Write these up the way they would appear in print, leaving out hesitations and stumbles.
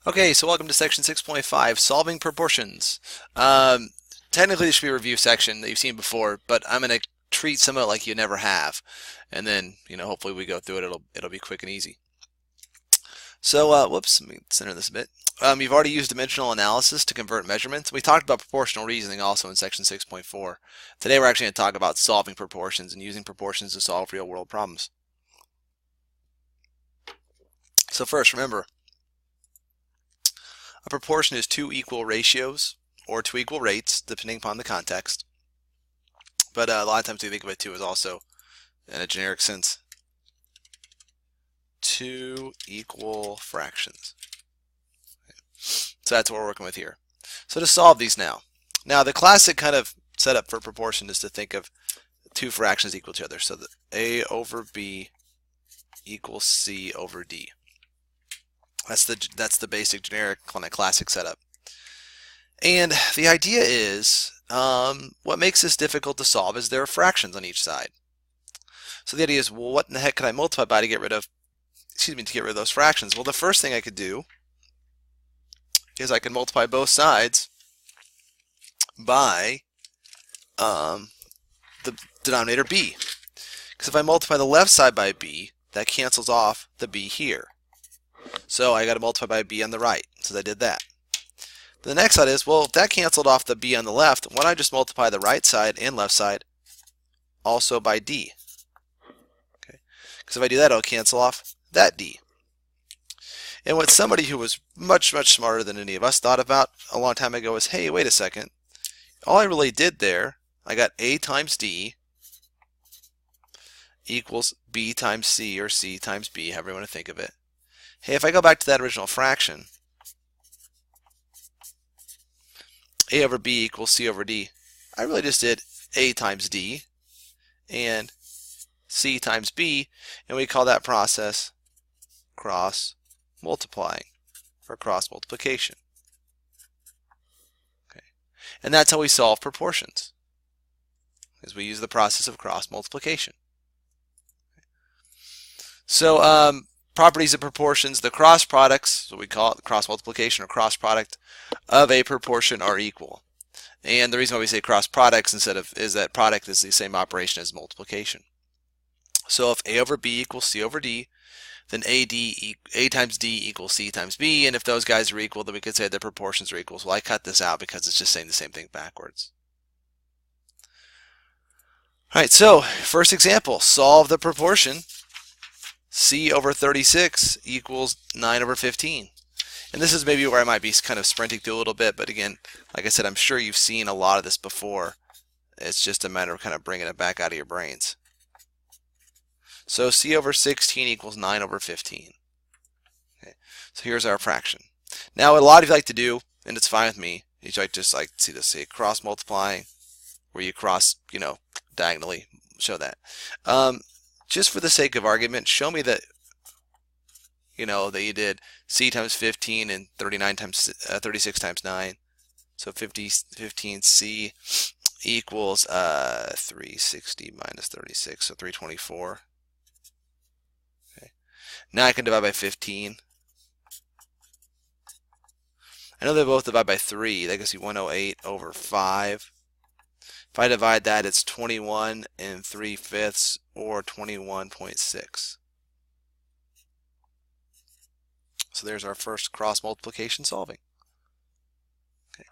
Okay, so welcome to section 6.5, solving proportions. Um, Technically this should be a review section that you've seen before, but I'm going to treat some of it like you never have. And then, hopefully we go through it, it'll be quick and easy. So, whoops, let me center this a bit. You've already used dimensional analysis to convert measurements. We talked about proportional reasoning also in section 6.4. Today we're actually going to talk about solving proportions and using proportions to solve real-world problems. So first, remember, a proportion is two equal ratios or two equal rates, depending upon the context. But a lot of times we think of it too as also, in a generic sense, two equal fractions. So that's what we're working with here. So to solve these now. Now the classic kind of setup for proportion is to think of two fractions equal to each other. So that A over B equals C over D. That's the basic generic kind of classic setup. And the idea is, what makes this difficult to solve is there are fractions on each side. So the idea is, well, what in the heck could I multiply by to get rid of, to get rid of those fractions? Well, the first thing I could do is I can multiply both sides by the denominator b. Because if I multiply the left side by b, that cancels off the b here. So I got to multiply by b on the right. So I did that. The next side is, well, if that canceled off the b on the left, why don't I just multiply the right side and left side also by d? Okay, because if I do that, it'll cancel off that d. And what somebody who was much, much smarter than any of us thought about a long time ago is, hey, wait a second. All I really did there, I got a times d equals b times c, or c times b, however you want to think of it. Hey, if I go back to that original fraction, a over b equals c over d, I really just did a times d and c times b, and we call that process cross multiplying or cross multiplication. Okay, and that's how we solve proportions, is we use the process of cross multiplication. So properties of proportions, the cross products, so we call it cross multiplication or cross product of a proportion are equal. And the reason why we say cross products instead of is that product is the same operation as multiplication. So if a over b equals c over d, then a times d equals c times b, and if those guys are equal, then we could say the proportions are equal. Well, I cut this out because it's just saying the same thing backwards. All right, so first example, solve the proportion c over 36 equals 9 over 15. And this is maybe where I might be kind of sprinting through a little bit, but again, like I said, I'm sure you've seen a lot of this before. It's just a matter of kind of bringing it back out of your brains. So c over 16 equals 9 over 15. Okay, so here's our fraction. Now what a lot of you like to do, and it's fine with me, is I just like to see this, say cross multiplying, where you cross, diagonally, show that. Just for the sake of argument, show me that, that you did c times 15 and 36 times 9. So 15c equals 360 minus 36, so 324. Okay. Now I can divide by 15. I know they both divide by 3. That gives you 108 over 5. If I divide that, it's 21 and 3/5, or 21.6. So there's our first cross multiplication solving. Okay.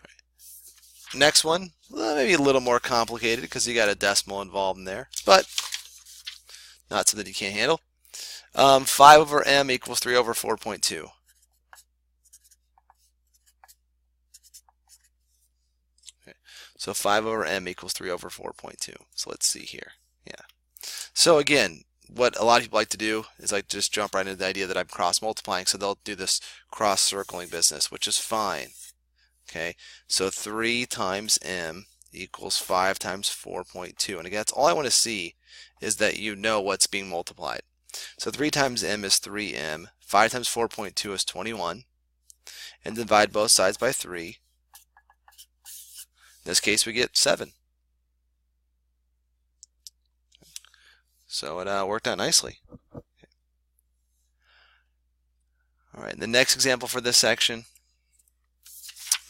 Right. Next one, maybe a little more complicated because you got a decimal involved in there, but not something you can't handle. 5 over m equals 3 over 4.2. Okay. So 5 over m equals 3 over 4.2. So let's see here. Yeah. So again, what a lot of people like to do is like just jump right into the idea that I'm cross multiplying, so they'll do this cross circling business, which is fine. Okay, so 3 times m equals 5 times 4.2, and again, that's all I want to see is that you know what's being multiplied. So 3 times m is 3m, 5 times 4.2 is 21, and divide both sides by 3. In this case, we get 7. So it worked out nicely. All right, the next example for this section,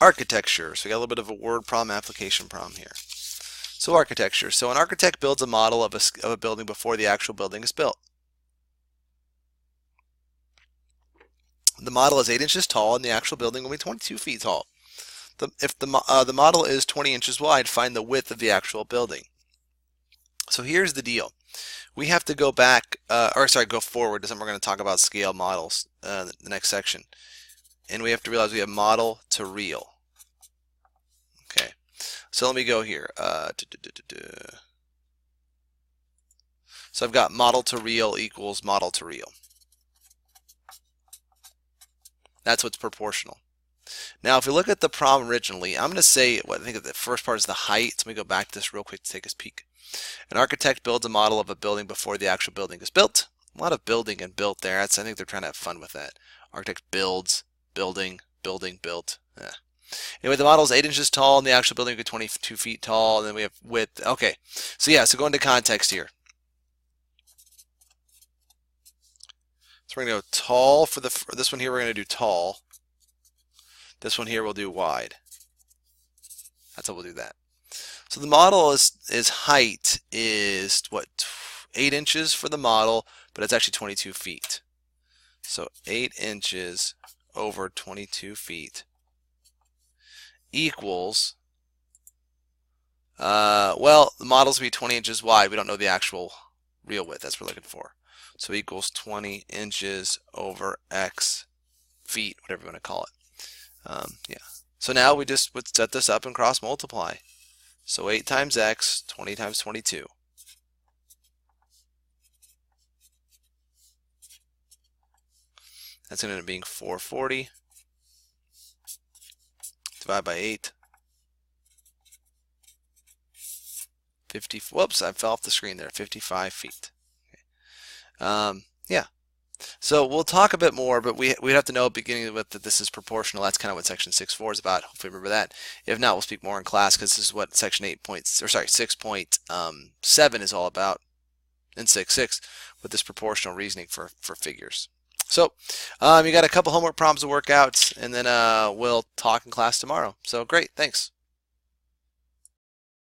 architecture. So we got a little bit of a word problem, application problem here. So architecture. So an architect builds a model of a building before the actual building is built. The model is 8 inches tall and the actual building will be 22 feet tall. If the model is 20 inches wide, find the width of the actual building. So here's the deal. We have to go back, go forward, because we're going to talk about scale models the next section. And we have to realize we have model to real. Okay, so let me go here. So I've got model to real equals model to real. That's what's proportional. Now, if we look at the problem originally, I'm going to say, I think the first part is the height. So let me go back to this real quick to take a peek. An architect builds a model of a building before the actual building is built. A lot of building and built there. I think they're trying to have fun with that. Architect builds, building, building, built. Anyway, the model is 8 inches tall and the actual building is 22 feet tall. And then we have width. Okay, so yeah, so go into context here. So we're going to go tall for this one here. We're going to do tall. This one here we'll do wide. That's how we'll do that. So the model is height is what, 8 inches for the model, but it's actually 22 feet. So 8 inches over 22 feet equals, well, the model's going to be 20 inches wide. We don't know the actual real width. That's what we're looking for. So equals 20 inches over x feet, whatever you want to call it. Yeah. So now we just would set this up and cross multiply. So 8 times x, 20 times 22. That's going to end up being 440. Divide by 8. 50. Whoops, I fell off the screen there. 55 feet. Okay. Yeah. So we'll talk a bit more, but we'd have to know beginning with that this is proportional. That's kind of what section 6.4 is about. Hopefully remember that. If not, we'll speak more in class because this is what section 6.7 is all about in 6.6 with this proportional reasoning for figures. So you got a couple homework problems to work out, and then we'll talk in class tomorrow. So great, thanks.